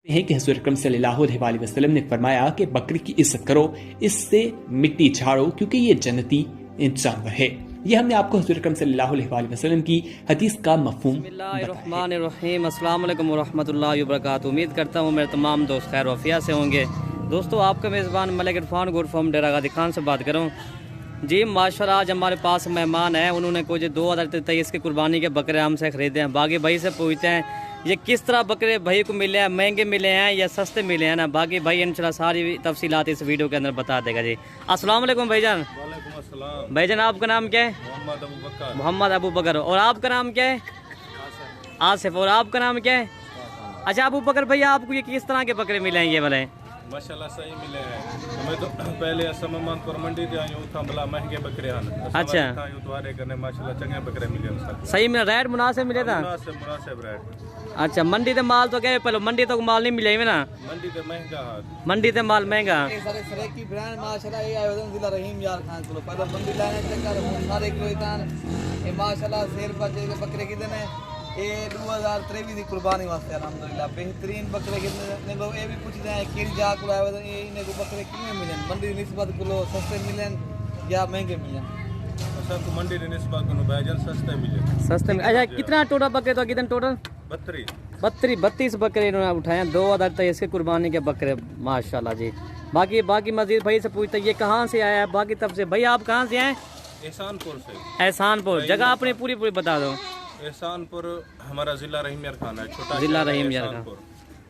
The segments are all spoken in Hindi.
हैं कि हुज़ूर अकरम सल्लल्लाहु अलैहि वसल्लम ने फरमाया कि बकरी की इज्जत करो, इससे मिट्टी झाड़ो, क्योंकि ये जन्नती जानवर है। ये हमने आपको हुज़ूर अकरम सल्लल्लाहु अलैहि वसल्लम की हदीस का मफ़हूम बिस्मिल्लाहिर्रहमानिर्रहीम। अस्सलाम वालेकुम वरहमतुल्लाहि वबरकातुहू। उम्मीद करता हूँ मेरे तमाम दोस्त खैर वफ़िया से होंगे। दोस्तों, आपका मेज़बान मलिक इरफान गुर फॉर्म डेरा गाजी खान से बात करूँ जी। माशाल्लाह आज हमारे पास मेहमान हैं, उन्होंने कुछ 2023 की कुर्बानी के बकरे हमसे ख़रीदे हैं। बाकी भाई से पूछते हैं ये किस तरह बकरे भाई को मिले हैं, महंगे मिले हैं या सस्ते मिले हैं ना। बाकी भाई इंशाल्लाह सारी तफसीलात इस वीडियो के अंदर बता देगा जी। अस्सलाम वालेकुम भाईजान। वालेकुम अस्सलाम। भाईजान आपका नाम क्या है? मोहम्मद अबू बकर। और आपका नाम क्या है? आसिफ। और आपका नाम क्या है? अच्छा अबू बकर भैया, आपको ये किस तरह के बकरे मिले हैं ये वाले? माशाल्लाह सही मिले हैं हमें तो। पहले असमानपुर मंडी ते आयो था, भला महंगे बकरे हैं। अच्छा तुम्हारे करने माशाल्लाह चंगे बकरे मिले हैं। सही में रेट मुनासिब मिले था? मुनासिब रेट। अच्छा मंडी ते माल तो क्या पहले मंडी तो माल नहीं मिले ना? मंडी ते महंगा है, मंडी ते माल महंगा। सारे सरेकी ब्रांड माशाल्लाह ये आयोजन जिला रहीम यार खान को पहले मंडी लाने चक्कर सारे कोईतान ये माशाल्लाह शेर बच्चे के बकरे कितने ये 2023 की कुर्बानी वास्ते अल्हम्दुलिल्लाह बेहतरीन बकरे कितने लोग ये भी पूछते हैं कि जा को आयोजन ये इन्हें को बकरे कितने मिले मंडी निस्बत को सस्ते मिले या महंगे मिले? अच्छा तो मंडी ने निस्बत को बैजन सस्ते मिले। सस्ते में। अच्छा कितना टोटल बकरे तो कितने टोटल? 32 बकरे इन्होंने उठाए 2023 के कुर्बानी के बकरे माशाल्लाह जी। बाकी मजीद भाई से पूछते ये कहाँ से आया है, बाकी तब से भाई आप कहाँ से आए? एहसानपुर से। एहसानपुर। जगह अपनी पूरी बता दो। एहसानपुर हमारा जिला रहीम यार खान है, छोटा जिला रहीम यार खान।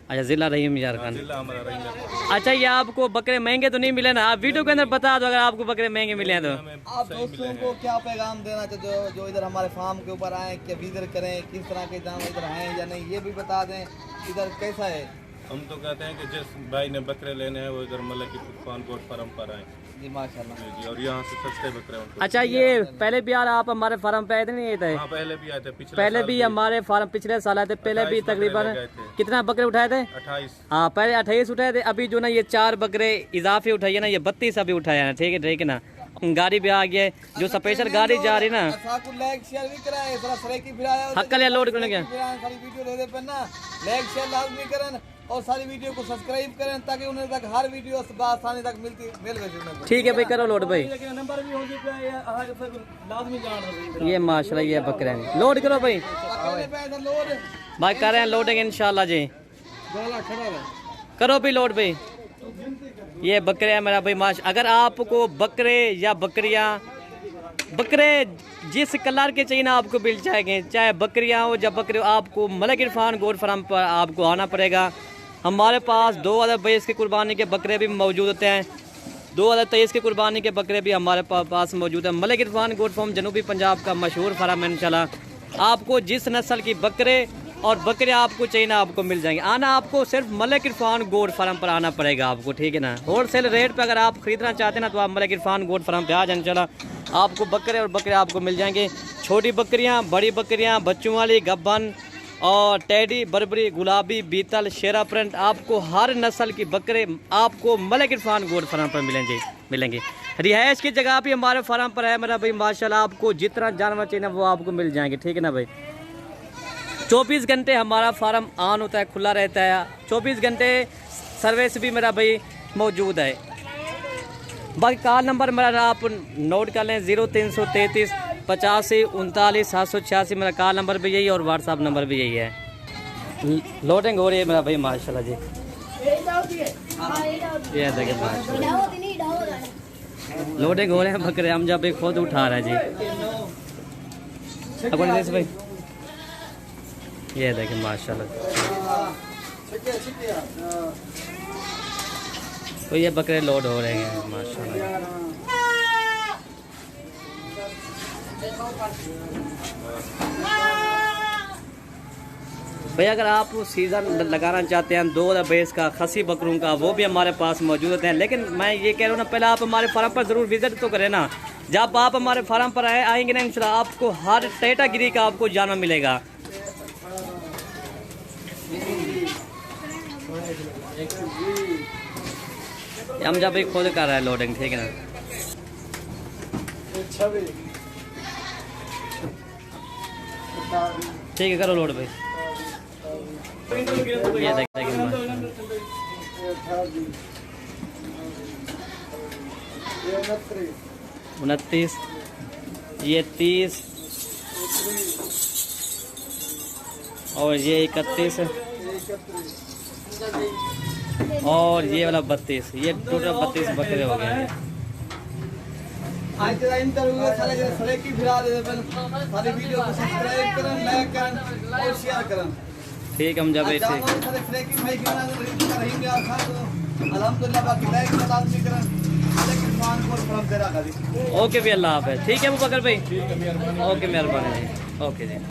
अच्छा जिला रहीम यार खान। जिला हमारा रहीम यार खान। अच्छा ये आपको बकरे महंगे तो नहीं मिले ना? आप वीडियो के अंदर बता दो अगर आपको बकरे महंगे मिले हैं तो। आप दोस्तों को क्या पैगाम देना चाहते हो जो इधर हमारे फार्म के ऊपर आए, क्या विजिट करें, किस तरह के जानवर इधर हैं या नहीं, ये भी बता दें इधर कैसा है। हम तो कहते हैं कि जिस भाई ने बकरे लेने हैं वो इधर मलिक इरफान गोट फार्म पर आए जी माशाल्लाह जी, और यहाँ से सस्ते बकरे उनको। अच्छा ये पहले भी यार आप हमारे फार्म पे आए थे नहीं? थे हाँ पहले भी आए थे, पहले भी हमारे फार्म पिछले साल आए थे। पहले भी तकरीबन कितना बकरे उठाए थे? 28। हाँ पहले 28 उठाए थे। अभी जो ना ये 4 बकरे इजाफे उठाइए ना, ये 32 अभी उठाया है। ठीक है ना। गाड़ी भी आ गया है, जो स्पेशल गाड़ी जा रही ना हक्कल लोड करने के सारी वीडियो दे दे पर ना लाइक शेयर लाजमी करें और सारी वीडियो को सब्सक्राइब करें ताकि उन्हें तक हर वीडियो आसानी तक मिल सके। ठीक है भाई करो लोड भाई। नंबर भी हो चुका है लाजमी जान ये माशाल्लाह ये बकरे हैं, लोड करो भाई। भाई कर रहे हैं लोडिंग इंशाल्लाह जी। करो भी लोड भाई। ये बकरे हैं मेरा भाई माश। अगर आपको बकरे या बकरियां बकरे जिस कलर के चाहिए ना आपको मिल जाएंगे, चाहे बकरियां हो या बकरे हो। आपको मलिक इरफान गोट फार्म पर आपको आना पड़ेगा। हमारे पास 2022 की कुर्बानी के बकरे भी मौजूद होते हैं, 2023 की कुर्बानी के बकरे भी हमारे पास मौजूद है। मलिक इरफान गोट फार्म जनूबी पंजाब का मशहूर फार्म है। इंशाल्लाह आपको जिस नस्ल की बकरे और बकरे आपको चाहिए ना आपको मिल जाएंगे। आना आपको सिर्फ मलिक इरफान गोट फार्म पर आना पड़ेगा आपको, ठीक है ना। होलसेल रेट पे अगर आप खरीदना चाहते हैं ना तो आप मलिक इरफान गोट फार्म पे आ जाए। इंशाल्लाह आपको बकरे और बकरे आपको मिल जाएंगे। छोटी बकरियां, बड़ी बकरियां, बच्चों वाली, गब्बन और टेडी, बर्बरी, गुलाबी, बीतल, शेरा प्रिंट, आपको हर नस्ल की बकरे आपको मलिक इरफान गोट फार्म पर मिलेंगे। रिहाइश की जगह भी हमारे फार्म पर है मेरा भाई माशाल्लाह। आपको जितना जानवर चाहिए ना वो आपको मिल जाएंगे, ठीक है ना भाई। 24 घंटे हमारा फार्म ऑन होता है, खुला रहता है। 24 घंटे सर्विस भी मेरा भाई मौजूद है। बाकी कॉल नंबर मेरा आप नोट कर लें 0333 85 39 786 मेरा कॉल नंबर भी यही और व्हाट्सअप नंबर भी यही है। लोडिंग हो रही है मेरा भाई माशाल्लाह जी। ये देखिए माशाल्लाह लोडिंग हो रहे हैं बकरे। हम जब खुद उठा रहे हैं जी। भाई ये देखिए माशाल्लाह तो ये बकरे लोड हो रहे हैं माशाल्लाह। भाई अगर आप सीज़न लगाना चाहते हैं 2022 का खसी बकरों का, वो भी हमारे पास मौजूद हैं। लेकिन मैं ये कह रहा हूँ ना पहले आप हमारे फार्म पर ज़रूर विज़िट तो करें ना। जब आप हमारे फार्म पर आएंगे ना इंशाल्लाह आपको हर कैटेगरी का आपको जानवर मिलेगा। हम जब भी खुद कर रहे हैं लोडिंग, ठीक है ना। ठीक है करो लोड भाई। ये देखिए 29, ये 30 और ये 31 और ये वाला 32। ये टोटल 32 बकरे हो गए हैं। आज तेरा इंटरव्यू है सारे सरे की फिरा दे सारे वीडियो को सब्सक्राइब करन, लाइक करन और शेयर करन। ठीक हम जब अच्छा ठीक सारे फ्रेक की भाई की ना रहीम यार खान तो अल्हम्दुलिल्लाह बाकी लाइक सलाम भी करन, लेकिन मान को फरम दे रहा दी। ओके भी अल्लाह हाफ़िज़। ठीक है अबू बकर भाई, ओके मेहरबानी जी, ओके जी।